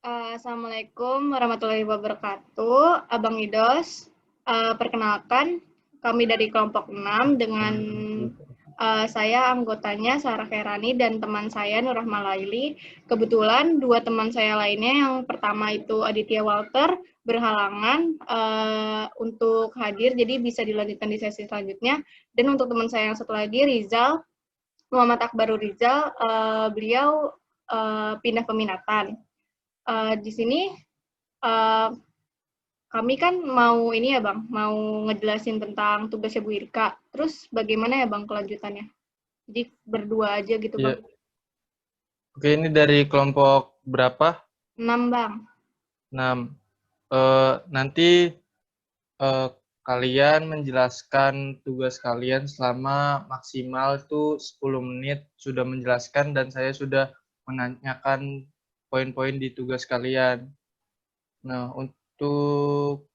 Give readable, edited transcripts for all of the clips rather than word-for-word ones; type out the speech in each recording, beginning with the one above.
Assalamualaikum warahmatullahi wabarakatuh. Abang Idos, perkenalkan kami dari kelompok 6 dengan saya anggotanya Sarah Khairani dan teman saya Nur Rahma Laili. Kebetulan dua teman saya lainnya, yang pertama itu Aditya Walter, berhalangan untuk hadir, jadi bisa dilanjutkan di sesi selanjutnya. Dan untuk teman saya yang satu lagi, Rizal, Muhammad Akbarul Rizal, beliau pindah peminatan. Di sini kami kan mau ini ya Bang, mau ngejelasin tentang tugasnya Bu Irka. Terus bagaimana ya Bang kelanjutannya? Jadi berdua aja gitu Bang. Ya. Oke, ini dari kelompok berapa? 6 Bang. 6. Nanti kalian menjelaskan tugas kalian selama maksimal itu 10 menit sudah menjelaskan dan saya sudah menanyakan poin-poin di tugas kalian. Nah, untuk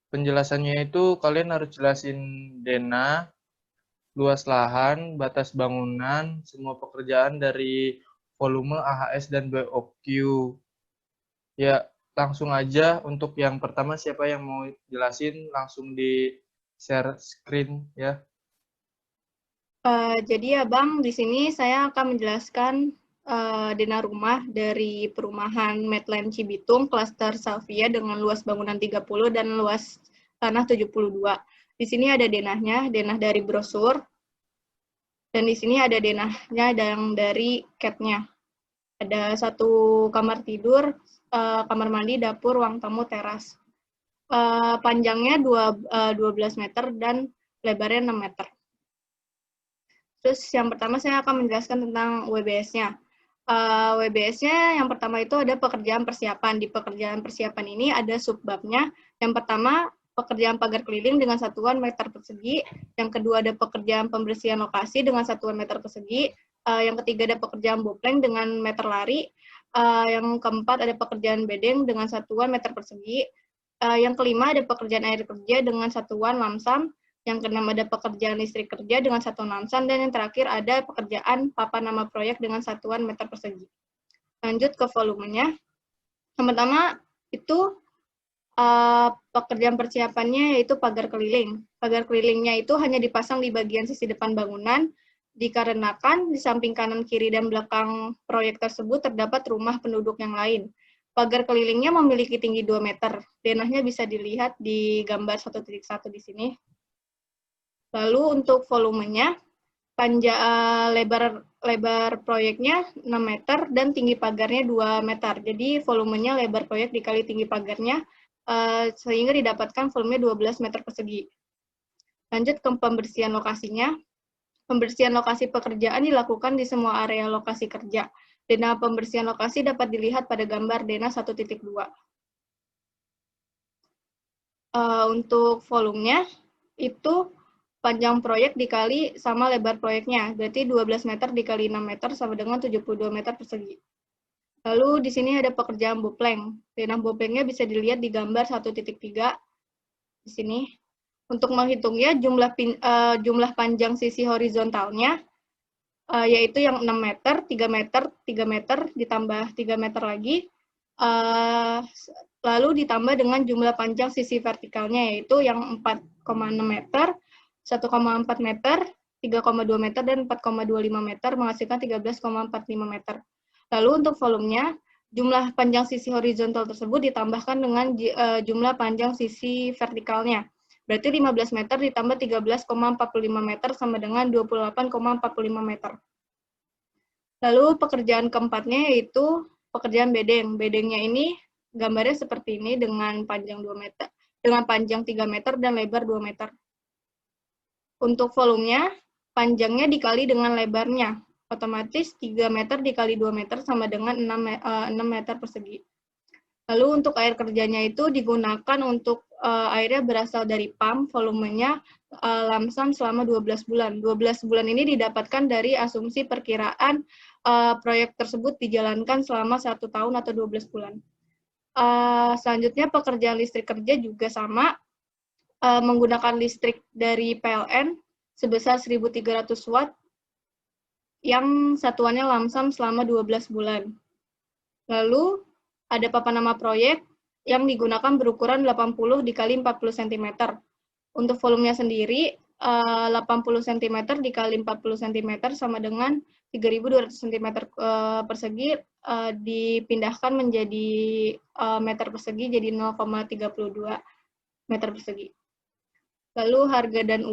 penjelasannya itu kalian harus jelasin denah, luas lahan, batas bangunan, semua pekerjaan dari volume AHS dan BOQ. Ya, langsung aja untuk yang pertama, siapa yang mau jelasin langsung di share screen ya. Jadi ya Bang, di sini saya akan menjelaskan denah rumah dari perumahan Medland Cibitung, klaster Salvia dengan luas bangunan 30 dan luas tanah 72. Di sini ada denahnya, denah dari brosur, dan di sini ada denahnya yang dari CAT-nya. Ada satu kamar tidur, kamar mandi, dapur, ruang tamu, teras. Panjangnya 12 meter dan lebarnya 6 meter. Terus yang pertama saya akan menjelaskan tentang WBS-nya. WBS-nya yang pertama itu ada pekerjaan persiapan. Di pekerjaan persiapan ini ada subbabnya. Yang pertama, pekerjaan pagar keliling dengan satuan meter persegi. Yang kedua ada pekerjaan pembersihan lokasi dengan satuan meter persegi. Yang ketiga ada pekerjaan bopleng dengan meter lari. Yang keempat ada pekerjaan bedeng dengan satuan meter persegi. Yang kelima ada pekerjaan air kerja dengan satuan lamsam. Yang keenam ada pekerjaan listrik kerja dengan satuan lamsam, dan yang terakhir ada pekerjaan papan nama proyek dengan satuan meter persegi. Lanjut ke volumenya. Yang pertama itu pekerjaan persiapannya yaitu pagar keliling. Pagar kelilingnya itu hanya dipasang di bagian sisi depan bangunan, dikarenakan di samping kanan, kiri, dan belakang proyek tersebut terdapat rumah penduduk yang lain. Pagar kelilingnya memiliki tinggi 2 meter. Denahnya bisa dilihat di gambar 1.1 di sini. Lalu untuk volumenya, lebar proyeknya 6 meter dan tinggi pagarnya 2 meter. Jadi volumenya lebar proyek dikali tinggi pagarnya, sehingga didapatkan volume 12 meter persegi. Lanjut ke pembersihan lokasinya. Pembersihan lokasi pekerjaan dilakukan di semua area lokasi kerja. Denah pembersihan lokasi dapat dilihat pada gambar denah 1.2. Untuk volumenya, itu panjang proyek dikali sama lebar proyeknya, berarti 12 meter dikali 6 meter sama dengan 72 meter persegi. Lalu di sini ada pekerjaan bopleng. Denah boplengnya bisa dilihat di gambar 1.3 di sini. Untuk menghitungnya, jumlah panjang sisi horizontalnya, yaitu yang 6 meter, 3 meter, 3 meter, ditambah 3 meter lagi, lalu ditambah dengan jumlah panjang sisi vertikalnya, yaitu yang 4,6 meter, 1,4 meter, 3,2 meter, dan 4,25 meter, menghasilkan 13,45 meter. Lalu untuk volumenya, jumlah panjang sisi horizontal tersebut ditambahkan dengan jumlah panjang sisi vertikalnya. Berarti 15 meter ditambah 13,45 meter sama dengan 28,45 meter. Lalu pekerjaan keempatnya yaitu pekerjaan bedeng. Bedengnya ini gambarnya seperti ini dengan panjang 2 meter, dengan panjang 3 meter dan lebar 2 meter. Untuk volumenya, panjangnya dikali dengan lebarnya. Otomatis 3 meter dikali 2 meter sama dengan 6 meter persegi. Lalu untuk air kerjanya itu digunakan untuk airnya berasal dari pump, volumenya lamsam selama 12 bulan. 12 bulan ini didapatkan dari asumsi perkiraan proyek tersebut dijalankan selama 1 tahun atau 12 bulan. Selanjutnya pekerjaan listrik kerja juga sama, menggunakan listrik dari PLN sebesar 1.300 watt. yang satuannya lamsam selama 12 bulan. Lalu ada papan nama proyek yang digunakan berukuran 80 dikali 40 cm. Untuk volumenya sendiri 80 cm dikali 40 cm sama dengan 3.200 cm persegi, dipindahkan menjadi meter persegi jadi 0,32 meter persegi. Lalu harga dan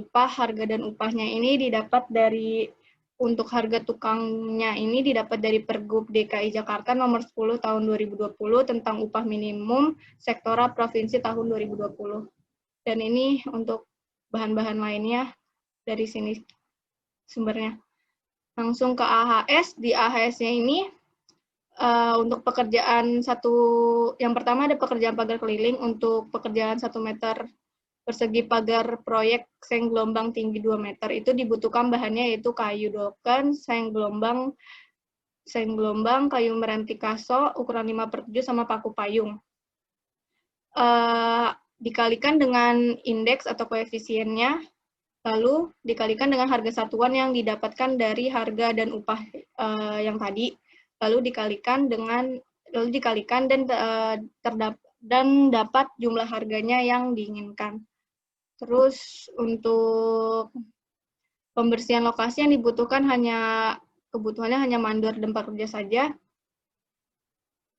upahnya ini didapat dari, untuk harga tukangnya ini didapat dari Pergub DKI Jakarta nomor 10 tahun 2020 tentang upah minimum sektoral provinsi tahun 2020. Dan ini untuk bahan-bahan lainnya dari sini sumbernya. Langsung ke AHS. Di AHS-nya ini untuk pekerjaan yang pertama ada pekerjaan pagar keliling untuk pekerjaan 1 meter persegi pagar proyek seng gelombang tinggi 2 meter. Itu dibutuhkan bahannya yaitu kayu dolken, seng gelombang, kayu meranti kaso, ukuran 5/7 sama paku payung. Dikalikan dengan indeks atau koefisiennya, lalu dikalikan dengan harga satuan yang didapatkan dari harga dan upah yang tadi, lalu dikalikan dan dapat jumlah harganya yang diinginkan. Terus untuk pembersihan lokasi yang dibutuhkan kebutuhannya hanya mandor dan pekerja saja.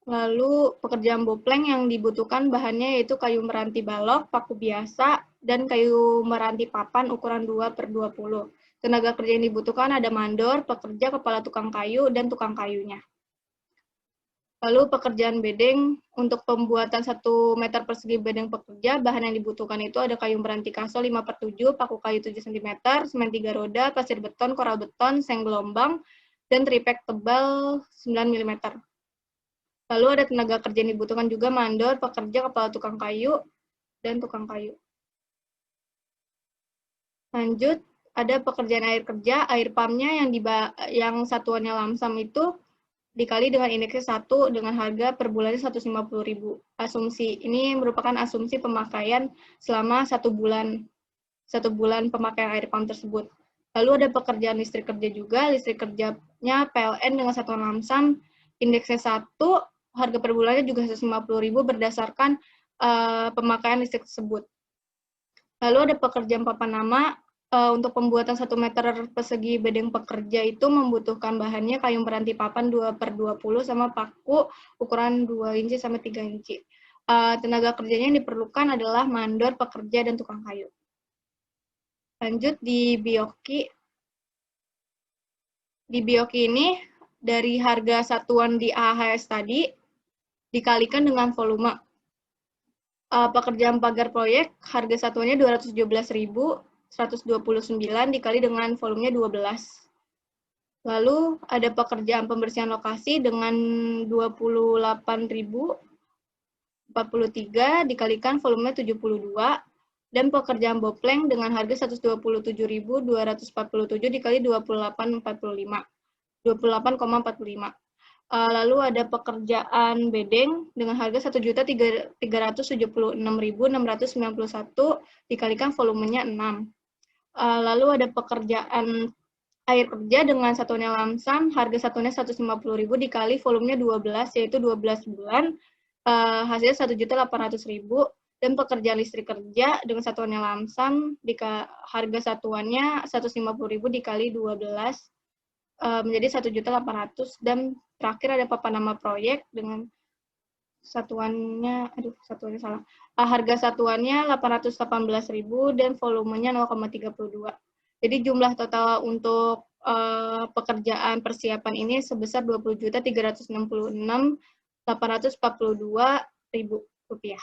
Lalu pekerjaan bopleng yang dibutuhkan bahannya yaitu kayu meranti balok, paku biasa, dan kayu meranti papan ukuran 2/20. Tenaga kerja yang dibutuhkan ada mandor, pekerja, kepala tukang kayu, dan tukang kayunya. Lalu pekerjaan bedeng, untuk pembuatan 1 meter persegi bedeng pekerja, bahan yang dibutuhkan itu ada kayu meranti kaso 5/7, paku kayu 7 cm, semen 3 roda, pasir beton, koral beton, seng gelombang, dan tripek tebal 9 mm. Lalu ada tenaga kerja yang dibutuhkan juga mandor, pekerja, kepala tukang kayu, dan tukang kayu. Lanjut, ada pekerjaan air kerja, air pumpnya yang satuannya lamsam itu dikali dengan indeksnya 1 dengan harga per bulannya 150.000. Asumsi ini merupakan asumsi pemakaian selama 1 bulan pemakaian air pump tersebut. Lalu ada pekerjaan listrik kerja juga, listrik kerjanya PLN dengan satuan lamsam, indeksnya 1, harga per bulannya juga 150.000 berdasarkan pemakaian listrik tersebut. Lalu ada pekerjaan papan nama. Untuk pembuatan 1 meter persegi bedeng pekerja itu membutuhkan bahannya kayu meranti papan 2/20 sama paku ukuran 2 inci sama 3 inci. Tenaga kerjanya yang diperlukan adalah mandor, pekerja, dan tukang kayu. Lanjut di Bioki. Di Bioki ini, dari harga satuan di AHS tadi, dikalikan dengan volume. Pekerjaan pagar proyek, harga satuannya 217.129 dikali dengan volumenya 12. Lalu ada pekerjaan pembersihan lokasi dengan 28.043 dikalikan volumenya 72. Dan pekerjaan bopleng dengan harga 127.247 dikali 28,45. Lalu ada pekerjaan bedeng dengan harga 1.376.691 dikalikan volumenya 6. Lalu ada pekerjaan air kerja dengan satuannya lamsam, harga satuannya 150.000 dikali volumenya 12, yaitu 12 bulan, hasilnya 1.800.000. Dan pekerjaan listrik kerja dengan satuannya lamsam, harga satuannya 150.000 dikali 12, menjadi 1.800.000. Dan terakhir ada papan nama proyek dengan harga satuannya 818.000 dan volumenya 0,32. Jadi jumlah total untuk pekerjaan persiapan ini sebesar 20.366.842 rupiah.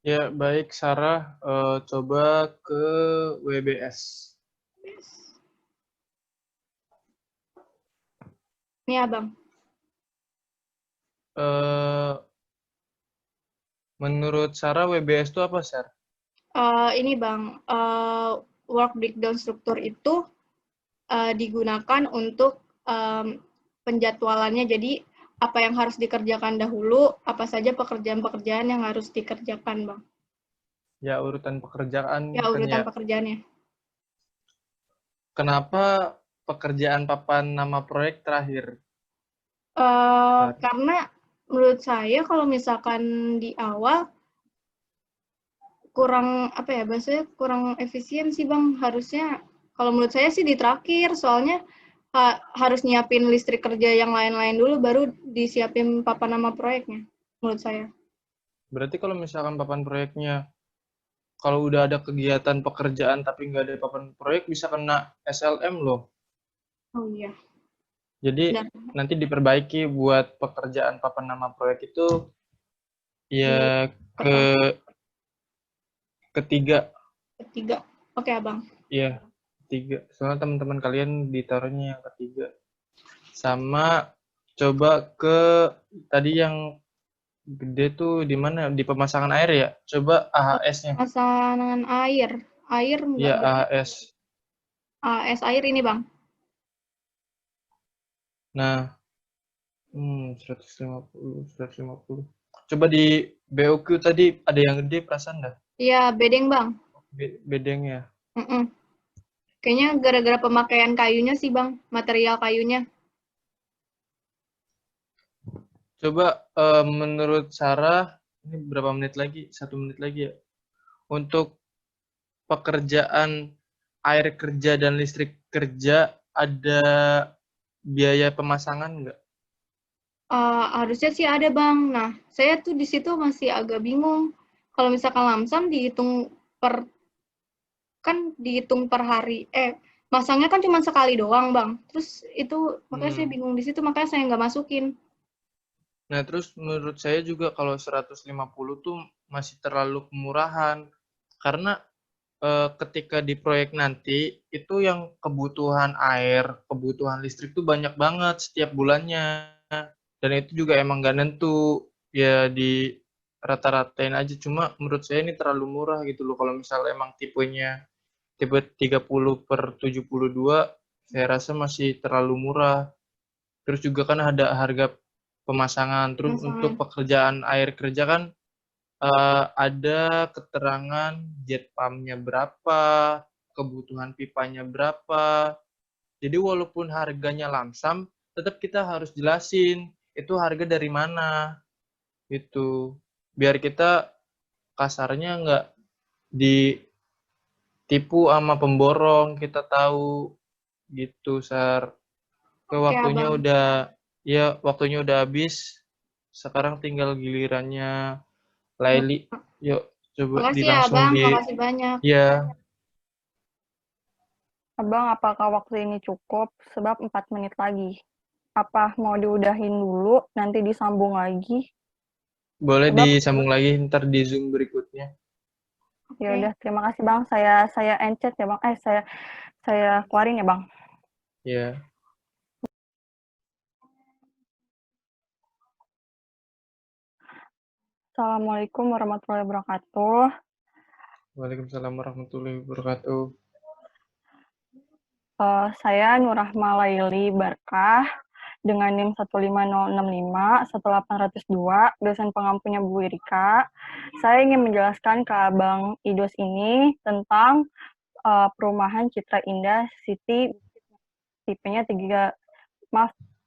Ya, baik Sarah, coba ke WBS. Ini Abang. Menurut Sarah, WBS itu apa, Sar? Ini Bang, work breakdown struktur itu digunakan untuk penjadwalannya. Jadi apa yang harus dikerjakan dahulu, apa saja pekerjaan-pekerjaan yang harus dikerjakan, Bang. Ya, urutan pekerjaan. Ya, urutan pekerjaannya. Kenapa pekerjaan papan nama proyek terakhir? Karena menurut saya kalau misalkan di awal kurang apa ya bahasanya kurang efisien sih Bang. Harusnya kalau menurut saya sih di terakhir soalnya harus nyiapin listrik kerja yang lain-lain dulu baru disiapin papan nama proyeknya menurut saya. Berarti kalau misalkan papan proyeknya, kalau udah ada kegiatan pekerjaan tapi nggak ada papan proyek bisa kena SLM loh. Oh iya. Jadi Dan nanti diperbaiki buat pekerjaan papan nama proyek itu ya ke diperbaiki ketiga. ketiga. Oke Abang. Iya, ketiga. Soalnya teman-teman kalian ditaruhnya yang ketiga. Sama coba ke tadi yang gede tuh di mana? Di pemasangan air ya? Coba AHS-nya. Pasangan air. Air Iya, nggak berarti AHS. AS air ini Bang. Nah, 150, 150. Coba di BOQ tadi ada yang gede perasaan dah? Iya, bedeng Bang. Bedengnya. Mm-mm. Kayaknya gara-gara pemakaian kayunya sih Bang, material kayunya. Coba menurut Sarah, ini berapa menit lagi? 1 menit lagi ya. Untuk pekerjaan air kerja dan listrik kerja ada biaya pemasangan nggak? Harusnya sih ada Bang. Nah, saya tuh di situ masih agak bingung. Kalau misalkan lamsam dihitung per hari. Masangnya kan cuma sekali doang Bang. Terus itu makanya saya Hmm. bingung di situ, makanya saya nggak masukin. Nah, terus menurut saya juga kalau 150 tuh masih terlalu kemurahan. Karena ketika di proyek nanti, itu yang kebutuhan air, kebutuhan listrik tuh banyak banget setiap bulannya. Dan itu juga emang nggak nentu. Ya di rata-ratain aja. Cuma menurut saya ini terlalu murah gitu loh. Kalau misalnya emang tipenya tipe 30/72, saya rasa masih terlalu murah. Terus juga kan ada harga pemasangan. Terus untuk Pasangan. pekerjaan air kerja kan ada keterangan jet pumpnya berapa, kebutuhan pipanya berapa. Jadi walaupun harganya lamsam, tetap kita harus jelasin itu harga dari mana gitu. Biar kita kasarnya nggak ditipu sama pemborong, kita tahu gitu, Sar. Oke Abang. Waktunya udah habis. Sekarang tinggal gilirannya Laili. Yuk, coba Makasih ya langsung Abang, di makasih banyak. ya. Abang, apakah waktu ini cukup? Sebab 4 menit lagi. Apa mau diudahin dulu, nanti disambung lagi? Boleh Sebab disambung lagi ntar di Zoom berikutnya. ya udah, terima kasih Bang. Saya encet ya Bang. Saya keluarin ya Bang. Ya. Assalamualaikum warahmatullahi wabarakatuh. Waalaikumsalam warahmatullahi wabarakatuh. Saya Nurrahma Laili Barkah dengan NIM 15065 1802, dosen pengampunya Bu Wirika. Saya ingin menjelaskan ke Abang Idos ini tentang perumahan Citra Indah City tipenya tipe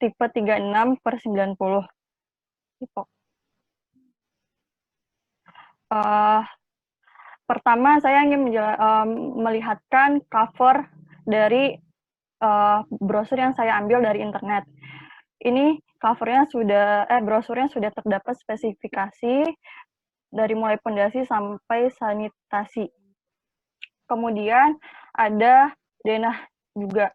36/90. Tipe. Pertama, saya ingin melihatkan cover dari brosur yang saya ambil dari internet. Ini brosurnya sudah terdapat spesifikasi dari mulai pondasi sampai sanitasi. Kemudian ada denah juga.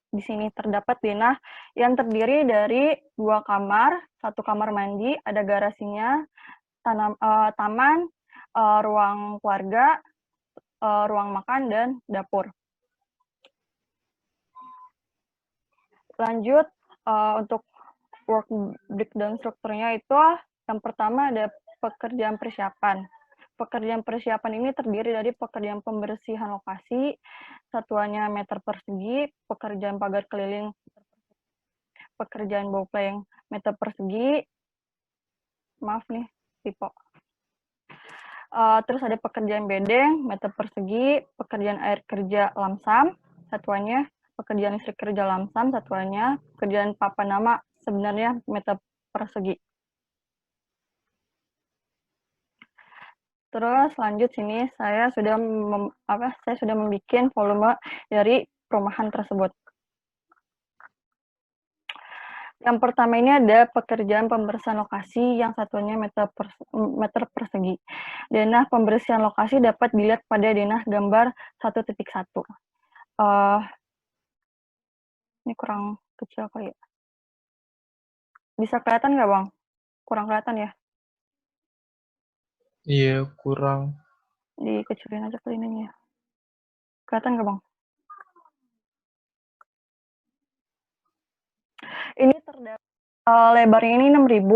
Di sini terdapat denah yang terdiri dari 2 kamar, 1 kamar mandi, ada garasinya, taman, ruang keluarga, ruang makan, dan dapur. Lanjut, untuk work breakdown strukturnya itu yang pertama ada pekerjaan persiapan. Pekerjaan persiapan ini terdiri dari pekerjaan pembersihan lokasi, satuannya meter persegi, pekerjaan pagar keliling, pekerjaan bopeng meter persegi, maaf nih, tipe. Terus ada pekerjaan bedeng, meter persegi, pekerjaan air kerja lamsam, satuannya pekerjaan listrik kerja lamsam satuannya, pekerjaan papan nama sebenarnya meter persegi. Terus lanjut sini saya sudah membuat volume dari perumahan tersebut. Yang pertama ini ada pekerjaan pembersihan lokasi, yang satunya meter persegi. Denah pembersihan lokasi dapat dilihat pada denah gambar 1.1. Ini kurang kecil kali ya. Bisa kelihatan nggak, Bang? Kurang kelihatan ya? Iya, kurang. Dikecilin aja kali ini ya. Kelihatan nggak, Bang? Ini terdapat lebarnya ini 6.000.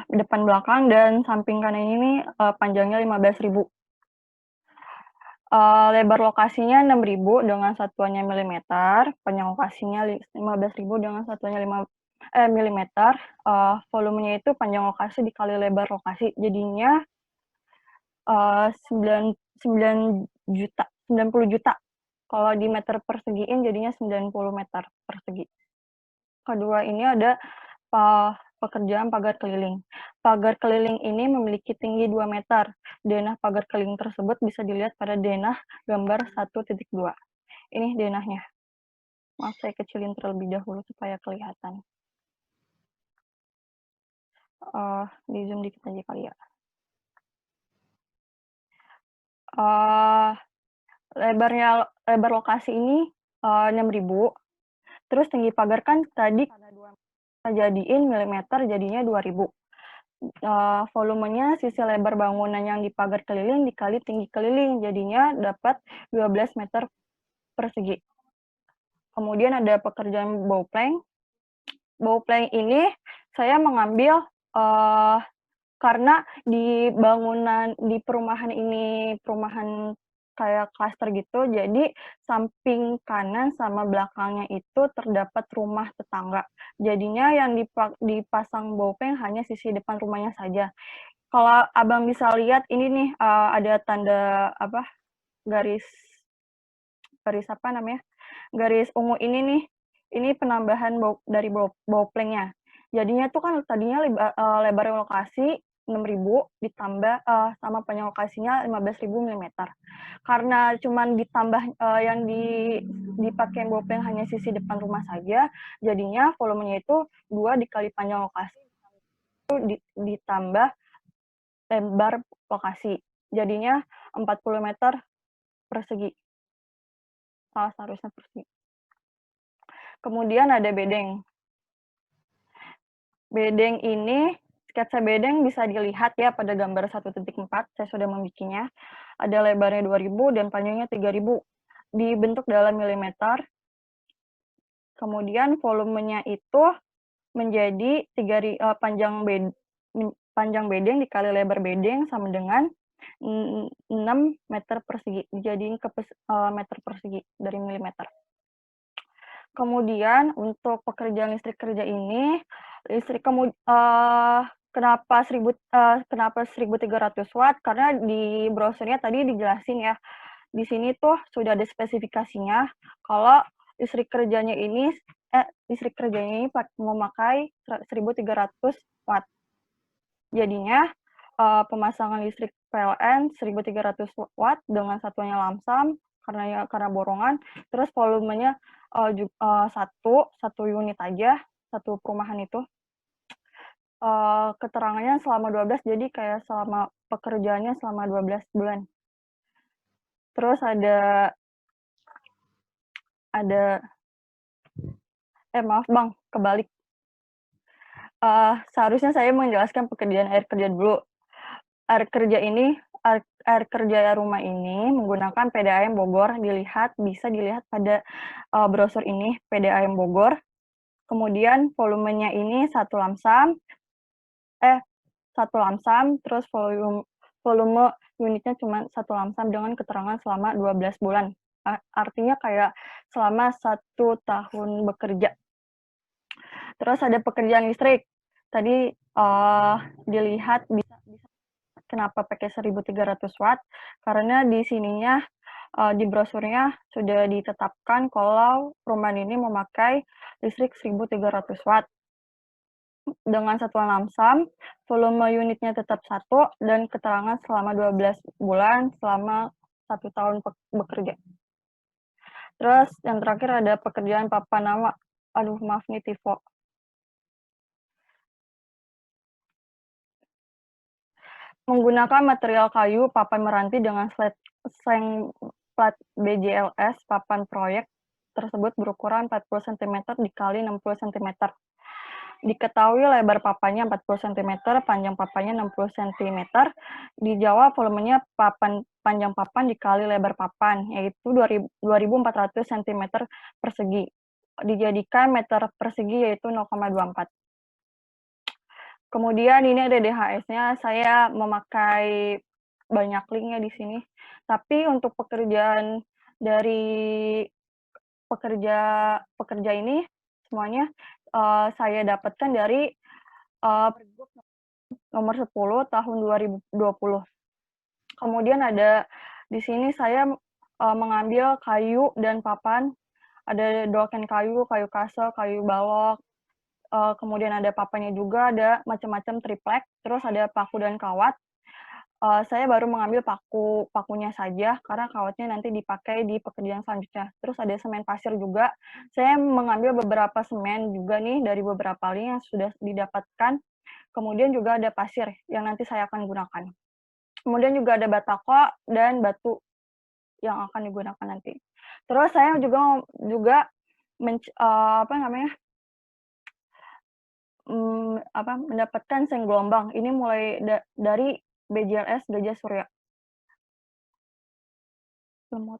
Depan belakang dan samping kanan ini panjangnya 15.000. Lebar lokasinya 6.000 dengan satuannya milimeter, panjang lokasinya 15.000 dengan satuannya milimeter. Volumenya itu panjang lokasi dikali lebar lokasi, jadinya 90 juta. Kalau di meter persegiin jadinya 90 meter persegi. Kedua ini ada pekerjaan pagar keliling. Pagar keliling ini memiliki tinggi 2 meter. Denah pagar keliling tersebut bisa dilihat pada denah gambar 1.2. Ini denahnya. Maaf, saya kecilin terlebih dahulu supaya kelihatan. Di zoom dikit aja kali ya. Lebar lokasi ini 6.000. Terus tinggi pagar kan tadi karena 2 meter jadiin milimeter jadinya 2.000. Volumenya sisi lebar bangunan yang di pagar keliling dikali tinggi keliling jadinya dapat 12 meter persegi. Kemudian ada pekerjaan bowplank. Bowplank ini saya mengambil karena di perumahan ini perumahan kayak klaster gitu, jadi samping kanan sama belakangnya itu terdapat rumah tetangga. Jadinya yang dipasang bowplank hanya sisi depan rumahnya saja. Kalau Abang bisa lihat ini nih ada tanda garis apa namanya? Garis ungu ini nih. Ini penambahan dari bowplanknya. Jadinya tuh kan tadinya lebar lokasi 6.000 ditambah sama panjang lokasinya 15.000 mm. Karena cuman ditambah yang dipakai bowplank hanya sisi depan rumah saja, jadinya volumenya itu 2 dikali panjang lokasi itu ditambah lebar lokasi. Jadinya 40 meter persegi. Seharusnya persegi. Kemudian ada bedeng. Bedeng ini, sketsa bedeng bisa dilihat ya pada gambar 1.4, saya sudah membikinnya. Ada lebarnya 2.000 dan panjangnya 3.000. Dibentuk dalam milimeter. Kemudian volumenya itu menjadi panjang bedeng dikali lebar bedeng sama dengan 6 meter persegi. Dijadiin ke meter persegi dari milimeter. Kemudian untuk pekerjaan listrik kerja ini, kenapa 1.300 watt? Karena di brosurnya tadi dijelasin ya, di sini tuh sudah ada spesifikasinya kalau listrik kerjanya ini memakai 1.300 watt. Jadinya pemasangan listrik PLN 1.300 watt dengan satuannya lamsam karena borongan, terus volumenya satu unit aja, satu perumahan itu. Keterangannya selama 12, jadi kayak selama pekerjaannya selama 12 bulan. Terus maaf Bang, kebalik. Seharusnya saya menjelaskan pekerjaan air kerja dulu. Air kerja rumah ini menggunakan PDAM Bogor, bisa dilihat pada brosur ini, PDAM Bogor. Kemudian volumenya ini satu lamsam, terus volume unitnya cuma satu lamsam dengan keterangan selama 12 bulan. Artinya kayak selama 1 tahun bekerja. Terus ada pekerjaan listrik. Tadi dilihat bisa kenapa pakai 1.300 watt, karena di sininya di brosurnya sudah ditetapkan kalau perumahan ini memakai listrik 1.300 watt. Dengan satuan lamsam, volume unitnya tetap 1, dan keterangan selama 12 bulan selama 1 tahun bekerja. Terus yang terakhir ada pekerjaan papan nama. Aduh, maaf nih tifo. Menggunakan material kayu papan meranti dengan seng plat BJLS papan proyek tersebut berukuran 40 cm dikali 60 cm. Diketahui lebar papannya 40 cm, panjang papannya 60 cm. Dijawab volumenya panjang papan dikali lebar papan, yaitu 2.400 cm persegi. Dijadikan meter persegi yaitu 0,24. Kemudian ini ada DHS-nya, saya memakai banyak linknya di sini. Tapi untuk pekerjaan dari pekerja ini semuanya saya dapatkan dari Pergub nomor 10 tahun 2020. Kemudian ada di sini saya mengambil kayu dan papan, ada dolken kayu, kayu kasel, kayu balok, kemudian ada papannya juga, ada macam-macam triplek, terus ada paku dan kawat. Saya baru mengambil pakunya saja, karena kawatnya nanti dipakai di pekerjaan selanjutnya. Terus ada semen pasir juga. Saya mengambil beberapa semen juga nih, dari beberapa link yang sudah didapatkan. Kemudian juga ada pasir, yang nanti saya akan gunakan. Kemudian juga ada batako dan batu yang akan digunakan nanti. Terus saya juga mendapatkan seng gelombang. Ini mulai dari BJLS Gajah Surya. Lemot.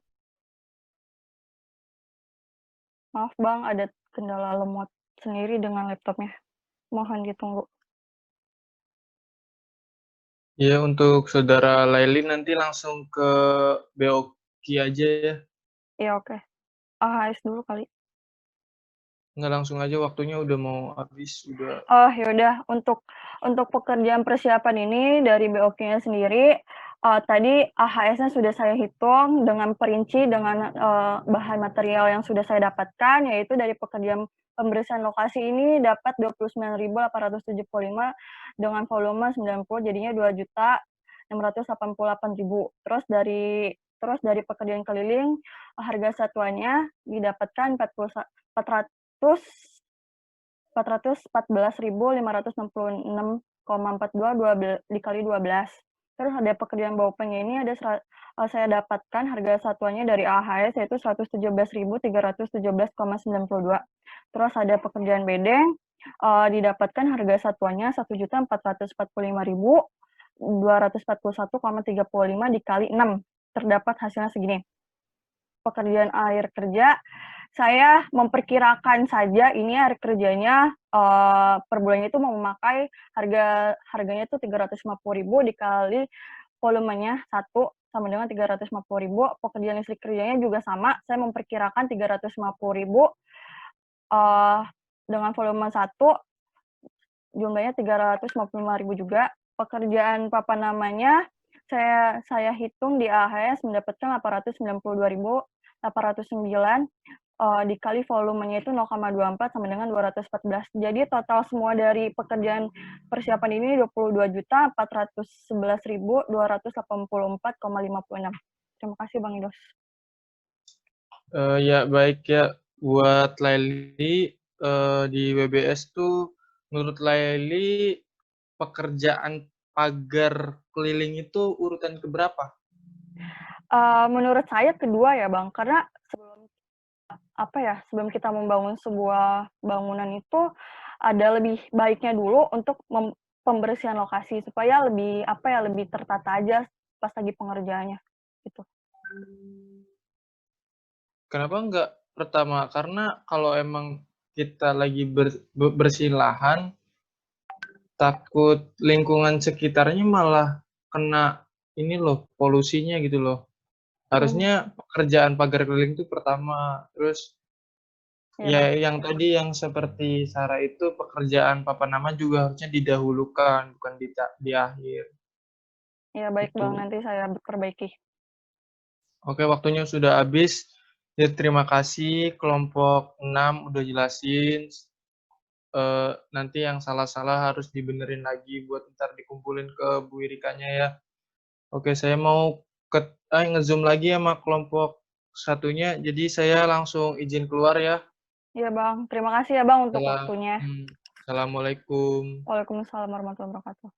Maaf Bang, ada kendala lemot sendiri dengan laptopnya. Mohon ditunggu. Ya, untuk Saudara Laili nanti langsung ke Beoki aja ya. Iya, oke. AHS dulu kali. Nggak, langsung aja, waktunya udah mau habis. Udah. Oh, yaudah. Untuk pekerjaan persiapan ini dari BOK-nya sendiri, tadi AHS-nya sudah saya hitung dengan perinci dengan bahan material yang sudah saya dapatkan, yaitu dari pekerjaan pembersihan lokasi ini dapat 29.875 dengan volume 90, jadinya 2.688.000. Terus dari pekerjaan keliling, harga satuannya didapatkan 414.566,42 dikali 12. Terus ada pekerjaan baupengnya ini saya dapatkan harga satuannya dari AHS yaitu 117.317,92. Terus ada pekerjaan bedeng didapatkan harga satuannya 1.445.241,35 dikali 6. Terdapat hasilnya segini. Pekerjaan air kerja, saya memperkirakan saja ini air kerjanya per bulannya itu mau memakai harganya itu 350.000 dikali volumenya 1 sama dengan 350.000. Pekerjaan listrik kerjanya juga sama, saya memperkirakan 350.000 dengan volume 1 jumlahnya 355.000 juga. Pekerjaan papan namanya saya hitung di AHS mendapatkan 892.809 dikali volumenya itu 0,24 sama dengan 214. Jadi total semua dari pekerjaan persiapan ini 22.411.284,56. Terima kasih Bang Idos. Ya, baik ya. Buat Laili, di WBS tuh menurut Laili pekerjaan pagar keliling itu urutan keberapa? Menurut saya kedua ya Bang, karena sebelum kita membangun sebuah bangunan itu ada lebih baiknya dulu untuk pembersihan lokasi supaya lebih tertata aja pas lagi pengerjaannya gitu. Kenapa enggak pertama? Karena kalau emang kita lagi bersihin lahan, takut lingkungan sekitarnya malah kena ini loh, polusinya gitu loh. Harusnya pekerjaan pagar keliling itu pertama, terus ya yang tadi yang seperti Sarah itu pekerjaan papan nama juga harusnya didahulukan, bukan di akhir. Ya baik Gitu. Bang, nanti saya perbaiki. Oke, waktunya sudah habis. Ya, terima kasih kelompok 6 udah jelasin. Nanti yang salah-salah harus dibenerin lagi buat ntar dikumpulin ke Bu Irikanya ya. Oke, saya mau nge-zoom lagi sama kelompok satunya, jadi saya langsung izin keluar ya. Iya, Bang. Terima kasih ya, Bang, untuk waktunya. Assalamualaikum. Waalaikumsalam warahmatullahi wabarakatuh.